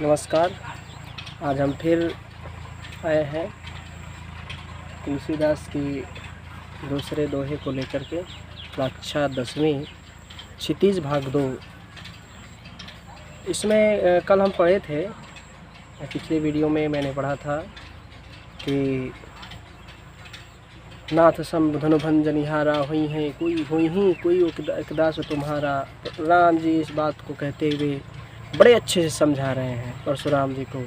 नमस्कार। आज हम फिर आए हैं तुलसीदास की दूसरे दोहे को लेकर के। कक्षा 10वीं क्षितिज भाग 2। इसमें कल हम पढ़े थे, पिछले वीडियो में मैंने पढ़ा था कि नाथ सम धनुभन जनिहारा हुई हैं कोई एकदास तुम्हारा। राम जी इस बात को कहते हुए बड़े अच्छे से समझा रहे हैं परशुराम जी को।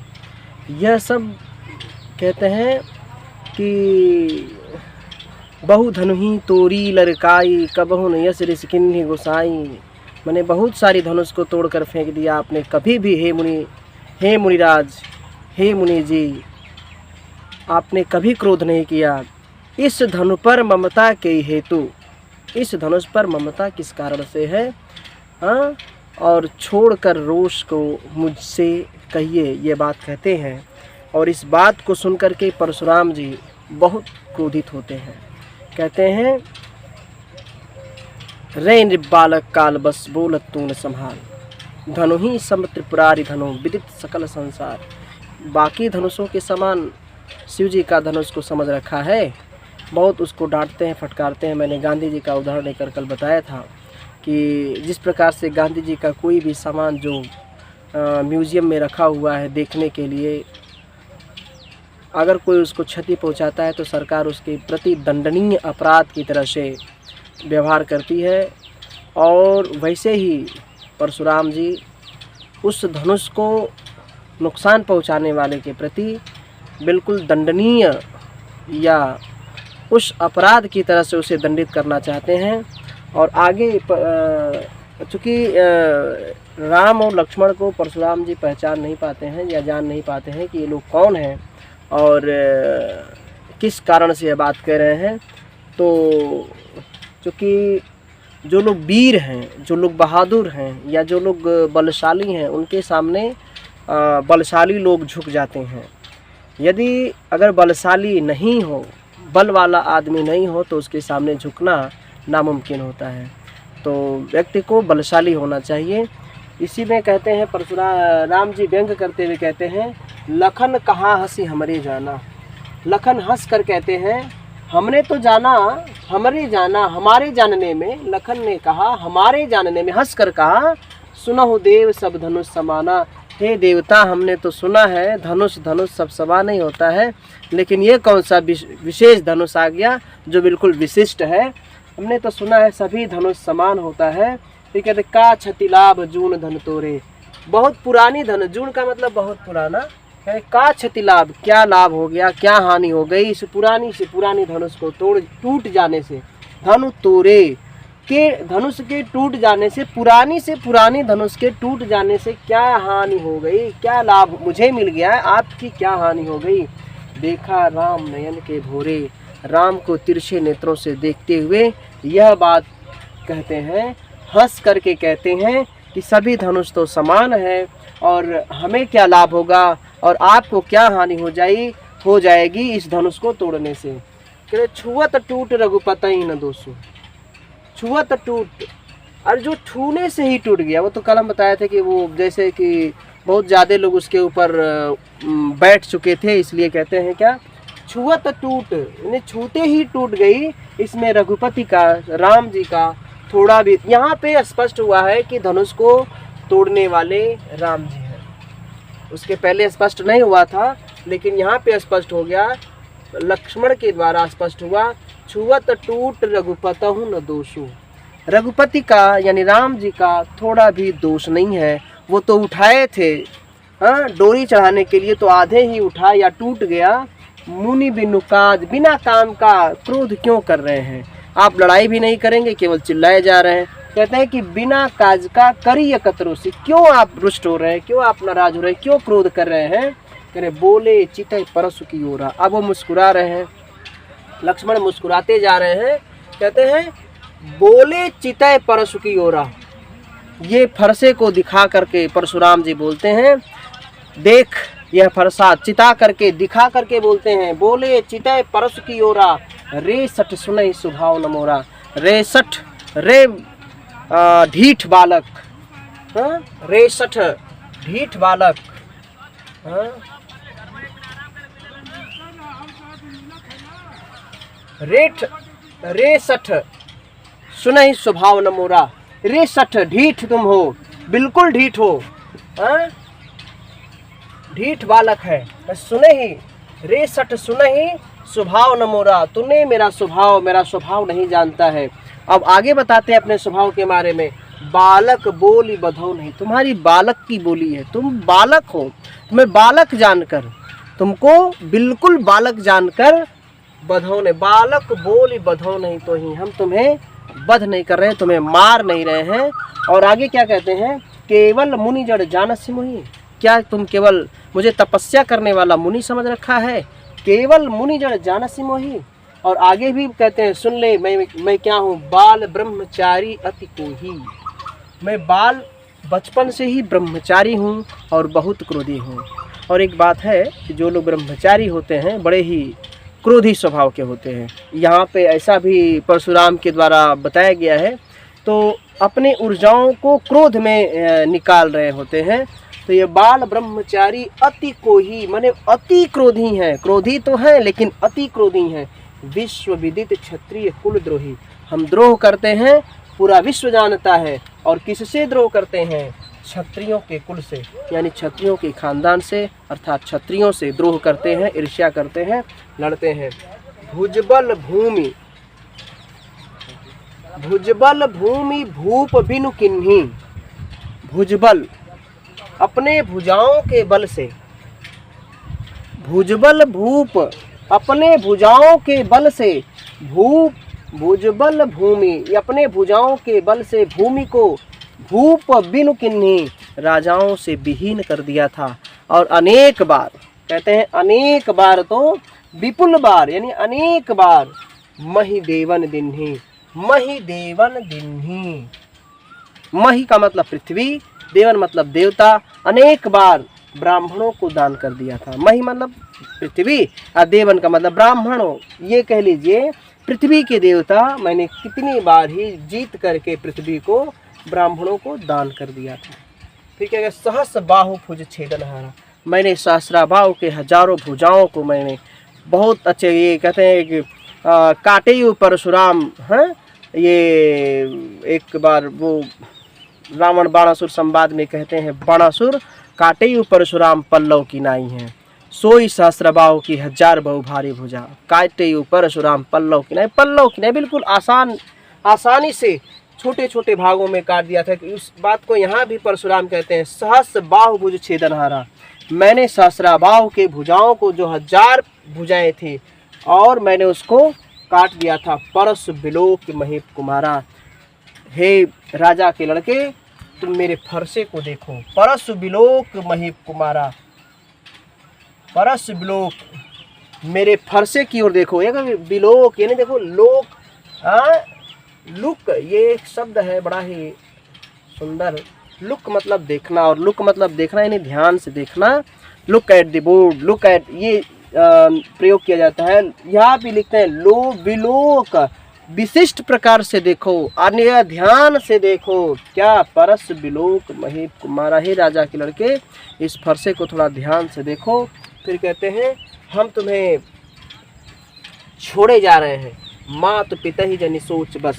यह सब कहते हैं कि बहु धनुहि तोरी लड़काई कबहु न यस ऋषि किन्हि गोसाई। मैंने बहुत सारी धनुष को तोड़कर फेंक दिया आपने कभी भी, हे मुनिराज, हे मुनि जी, आपने कभी क्रोध नहीं किया। इस धनु पर ममता के हेतु, इस धनुष पर ममता किस कारण से है? हाँ, और छोड़कर रोष को मुझसे कहिए, ये बात कहते हैं। और इस बात को सुनकर के परशुराम जी बहुत क्रोधित होते हैं। कहते हैं, रे नृबालक काल बस बोलत तू न संभाल, धनु ही सम त्रिपुरारी धनु विदित सकल संसार। बाकी धनुषों के समान शिव जी का धनुष को समझ रखा है, बहुत उसको डांटते हैं, फटकारते हैं। मैंने गांधी जी का उदाहरण लेकर कल बताया था कि जिस प्रकार से गांधी जी का कोई भी सामान जो म्यूज़ियम में रखा हुआ है देखने के लिए, अगर कोई उसको क्षति पहुंचाता है तो सरकार उसके प्रति दंडनीय अपराध की तरह से व्यवहार करती है। और वैसे ही परशुराम जी उस धनुष को नुकसान पहुंचाने वाले के प्रति बिल्कुल दंडनीय या उस अपराध की तरह से उसे दंडित करना चाहते हैं। और आगे चूँकि राम और लक्ष्मण को परशुराम जी पहचान नहीं पाते हैं या जान नहीं पाते हैं कि ये लोग कौन हैं और किस कारण से ये बात कह रहे हैं। तो चूँकि जो लोग वीर हैं, जो लोग बहादुर हैं या जो लोग बलशाली हैं, उनके सामने बलशाली लोग झुक जाते हैं। यदि अगर बलशाली नहीं हो, बल वाला आदमी नहीं हो, तो उसके सामने झुकना नामुमकिन होता है। तो व्यक्ति को बलशाली होना चाहिए। इसी में कहते हैं परशुराम राम जी व्यंग करते हुए कहते हैं, लखन कहाँ हंसी हमरे जाना। लखन हंस कर कहते हैं, हमने तो जाना, हमरे जाना, हमारे जानने में। लखन ने कहा हमारे जानने में, हंस कर कहा, सुनहु देव सब धनुष समाना। हे देवता, हमने तो सुना है धनुष सब समान नहीं होता है, लेकिन ये कौन सा विशेष धनुष आ गया जो बिल्कुल विशिष्ट है। हमने तो सुना है सभी धनुष समान होता है। फिर कहते का क्षति लाभ जून धन तोरे। बहुत पुरानी धनुष, जून का मतलब बहुत पुराना है। का क्षति लाभ, क्या लाभ हो गया, क्या हानि हो गई इस पुरानी से पुरानी धनुष को टूट जाने से। धनु तोरे के, धनुष के टूट जाने से पुरानी धनुष के टूट जाने से क्या हानि हो गई, क्या लाभ मुझे मिल गया है, आपकी क्या हानि हो गई। देखा राम नयन के भोरे, राम को तिरछे नेत्रों से देखते हुए यह बात कहते हैं, हंस करके कहते हैं कि सभी धनुष तो समान है और हमें क्या लाभ होगा और आपको क्या हानि हो जाएगी इस धनुष को तोड़ने से। कहते छुअत टूट रघुपति न दोषो। छुअत टूट, और जो छूने से ही टूट गया, वो तो कल हम बताया था कि वो जैसे कि बहुत ज़्यादा लोग उसके ऊपर बैठ चुके थे, इसलिए कहते हैं क्या, छुअत टूट, यानी छूते ही टूट गई। इसमें रघुपति का, राम जी का थोड़ा भी, यहाँ पे स्पष्ट हुआ है कि धनुष को तोड़ने वाले राम जी हैं। उसके पहले स्पष्ट नहीं हुआ था, लेकिन यहाँ पे स्पष्ट हो गया, लक्ष्मण के द्वारा स्पष्ट हुआ। छुअत टूट रघुपतहु न दोषु। रघुपति का यानी राम जी का थोड़ा भी दोष नहीं है। वो तो उठाए थे, हाँ, डोरी चढ़ाने के लिए, तो आधे ही उठा या टूट गया। मुनि बिनु काज, बिना काम का क्रोध क्यों कर रहे हैं? आप लड़ाई भी नहीं करेंगे, केवल चिल्लाए जा रहे हैं। कहते हैं कि बिना काज का करिय कतरो से, क्यों आप रुष्ट हो रहे हैं, क्यों आप नाराज हो रहे हैं, क्यों क्रोध कर रहे हैं। कह रहे बोले चितय परसु की ओरा। अब वो मुस्कुरा रहे हैं, लक्ष्मण मुस्कुराते जा रहे हैं। कहते हैं बोले चितय परसु की ओरा। ये फरसे को दिखा करके परशुराम जी बोलते हैं, देख यह फरसा, चिता करके दिखा करके बोलते हैं। बोले चितय परसु की ओरा, रे सठ सुनई सुभाव न मोरा। रे सठ, रे ढीठ बालक, रे सठ ढीठ बालक, हाँ? रेठ रे सठ सुनहि स्वभाव न मोरा, रे सठ ढीठ तुम हो, बिल्कुल ढीठ हो। हाँ? ढीठ बालक है। सुनहि रे सठ सुनहि स्वभाव न मोरा, तूने मेरा स्वभाव नहीं जानता है। अब आगे बताते हैं अपने स्वभाव के बारे में। बालक बोली बधो नहीं, तुम्हारी बालक की बोली है, तुम बालक हो। तुम्हें बालक जानकर, तुमको बिल्कुल बालक जानकर बधो नहीं, बालक बोली बधो नहीं तो ही, हम तुम्हें बध नहीं कर रहे हैं, तुम्हें मार नहीं रहे हैं। और आगे क्या कहते हैं, केवल मुनि जड़ जानसि मोहि, क्या तुम केवल मुझे तपस्या करने वाला मुनि समझ रखा है? केवल मुनि जड़ जानसि मोहि। और आगे भी कहते हैं, सुन ले मैं क्या हूँ, बाल ब्रह्मचारी अति कोही, मैं बाल बचपन से ही ब्रह्मचारी हूँ और बहुत क्रोधी हूँ। और एक बात है कि जो लोग ब्रह्मचारी होते हैं बड़े ही क्रोधी स्वभाव के होते हैं। यहाँ पे ऐसा भी परशुराम के द्वारा बताया गया है। तो अपने ऊर्जाओं को क्रोध में निकाल रहे होते हैं। तो ये बाल ब्रह्मचारी अति कोही, माने अति क्रोधी हैं, क्रोधी तो हैं लेकिन अति क्रोधी हैं। विश्व विदित क्षत्रिय कुल द्रोही, हम द्रोह करते हैं, पूरा विश्व जानता है। और किससे द्रोह करते हैं? क्षत्रियों के कुल से, यानी क्षत्रियों के खानदान से, अर्थात क्षत्रियों से द्रोह करते हैं, ईर्ष्या करते हैं, लड़ते हैं। भुजबल भूमि, भुजबल भूमि भूप बिनु किन्ही, भुजबल अपने भुजाओं के बल से, भुजबल भूप अपने भुजाओं के बल से, भूप भुजबल भूमि, अपने भुजाओं के बल से भूमि को भूप बिनु किन्ही, राजाओं से विहीन कर दिया था। और अनेक बार, कहते हैं अनेक बार तो विपुल बार, यानी अनेक बार, मही देवन दिन्ही, मही देवन दिन्ही, मही का मतलब पृथ्वी, देवन मतलब देवता, अनेक बार ब्राह्मणों को दान कर दिया था। मही मतलब पृथ्वी और देवन का मतलब ब्राह्मणों, ये कह लीजिए पृथ्वी के देवता मैंने कितनी बार ही जीत करके पृथ्वी को ब्राह्मणों को दान कर दिया था। फिर क्या, सहस्र बाहु भुज छेदनहारा, मैंने सहस्राबाहु के हजारों भुजाओं को मैंने बहुत अच्छे, ये कहते हैं कि काटे यू परशुराम हैं। ये एक बार वो रावण बाणासुर संवाद में कहते हैं, बाणासुर काटे यू परशुराम पल्लव की नाई हैं, सोई सहस्रबाहु की हजार बहु भारी भुजा, काटे यू परशुराम पल्लव की नाई, पल्लव की नाई बिल्कुल आसानी से छोटे छोटे भागों में काट दिया था। कि उस बात को यहाँ भी परशुराम कहते हैं, सहस्र बाहु भुज छेदनहारा, मैंने सहस्राबाहु के भुजाओं को जो हजार भुजाएं थी और मैंने उसको काट दिया था। परस बिलोक महीप कुमारा, हे राजा के लड़के तुम मेरे फरसे को देखो, परस बिलोक महीप कुमारा, परस बिलोक मेरे फरसे की ओर देखो। ये बिलोक यानी देखो लोक, लुक ये एक शब्द है बड़ा ही सुंदर। लुक मतलब देखना और लुक मतलब देखना यानी ध्यान से देखना। Look at the board, look at, ये प्रयोग किया जाता है। यहाँ भी लिखते हैं लो बिलोक, विशिष्ट प्रकार से देखो, अन्य ध्यान से देखो। क्या, परस बिलोक महीप कुमारा, हे राजा के लड़के इस फरसे को थोड़ा ध्यान से देखो। फिर कहते हैं हम तुम्हें छोड़े जा रहे हैं, मात पिता ही जनी सोच बस,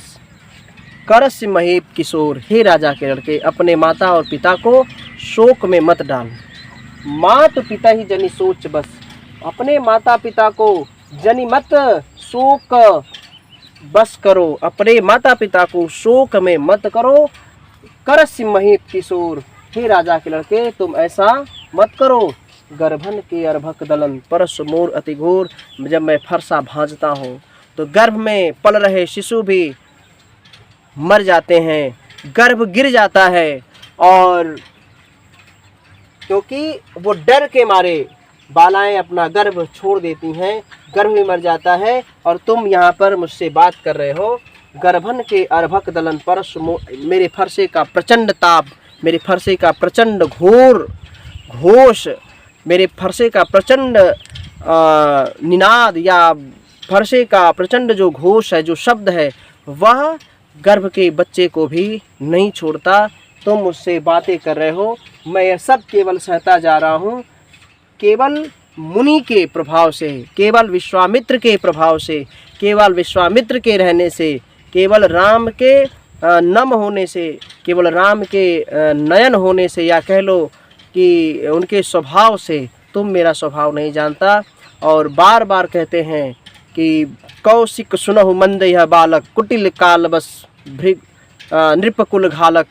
करस महीप किशोर, हे राजा के लड़के अपने माता और पिता को शोक में मत डाल। मात पिता ही जनी सोच बस, अपने माता पिता को जनी मत शोक बस करो, अपने माता पिता को शोक में मत करो। करस महीप किशोर, हे राजा के लड़के तुम ऐसा मत करो। गर्भन के अर्भक दलन, परस मोर अति घोर, जब मैं फरसा भांजता हूँ तो गर्भ में पल रहे शिशु भी मर जाते हैं, गर्भ गिर जाता है। और क्योंकि वो डर के मारे बालाएं अपना गर्भ छोड़ देती हैं, गर्भ भी मर जाता है। और तुम यहाँ पर मुझसे बात कर रहे हो, गर्भन के अर्भक दलन, परस मेरे फरसे का प्रचंड ताप, मेरे फरसे का प्रचंड घोर घोष, मेरे फरसे का प्रचंड निनाद या फरसे का प्रचंड जो घोष है, जो शब्द है, वह गर्भ के बच्चे को भी नहीं छोड़ता। तुम मुझसे बातें कर रहे हो, मैं यह सब केवल सहता जा रहा हूँ। केवल मुनि के प्रभाव से, केवल विश्वामित्र के प्रभाव से, केवल विश्वामित्र के रहने से, केवल राम के नम होने से, केवल राम के नयन होने से, या कह लो कि उनके स्वभाव से तुम मेरा स्वभाव नहीं जानता। और बार बार कहते हैं कि कौशिक सुनहु मंद यह बालक, कुटिल काल बस भृग नृपकुल घालक।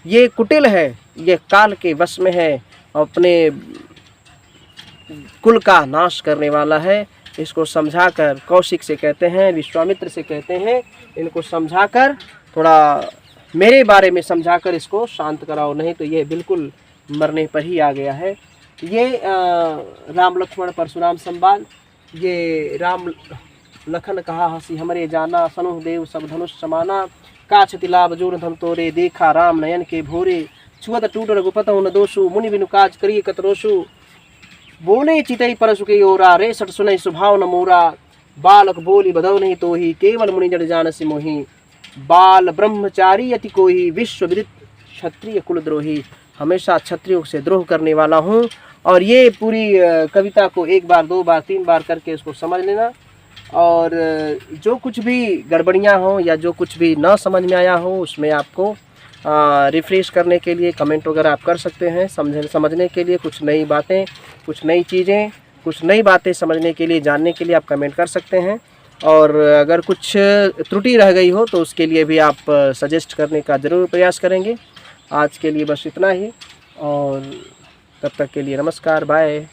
ये कुटिल है, ये काल के वश में है, अपने कुल का नाश करने वाला है। इसको समझाकर, कौशिक से कहते हैं, विश्वामित्र से कहते हैं, इनको समझाकर थोड़ा मेरे बारे में समझाकर इसको शांत कराओ, नहीं तो ये बिल्कुल मरने पर ही आ गया है। ये राम लक्ष्मण परशुराम संवाद। ये राम लखन कहा हंसी हमरे जाना, सनुह देव सब धनुष समाना, काछति लाभ जोर धम तोरे, देखा राम नयन के भोरे, छुअत टूट रघुपत न दोषु, मुनि बिनु काज करिए कतरोषु, बोले चितई परसु के ओरा, रे सट सुनई स्वभाव न मोरा, बालक बोली बधव नहीं तोही, केवल मुनि जड़ जानसि मोही, बाल ब्रह्मचारी अति कोही, विश्व विदित क्षत्रिय कुलद्रोही। हमेशा क्षत्रियों से द्रोह करने वाला हूँ। और ये पूरी कविता को एक बार, दो बार, तीन बार करके इसको समझ लेना। और जो कुछ भी गड़बड़ियाँ हों या जो कुछ भी ना समझ में आया हो, उसमें आपको रिफ्रेश करने के लिए कमेंट वगैरह आप कर सकते हैं। समझने के लिए कुछ नई बातें, कुछ नई चीज़ें, कुछ नई बातें समझने के लिए, जानने के लिए आप कमेंट कर सकते हैं। और अगर कुछ त्रुटि रह गई हो तो उसके लिए भी आप सजेस्ट करने का ज़रूर प्रयास करेंगे। आज के लिए बस इतना ही, और तब तक के लिए नमस्कार, बाय।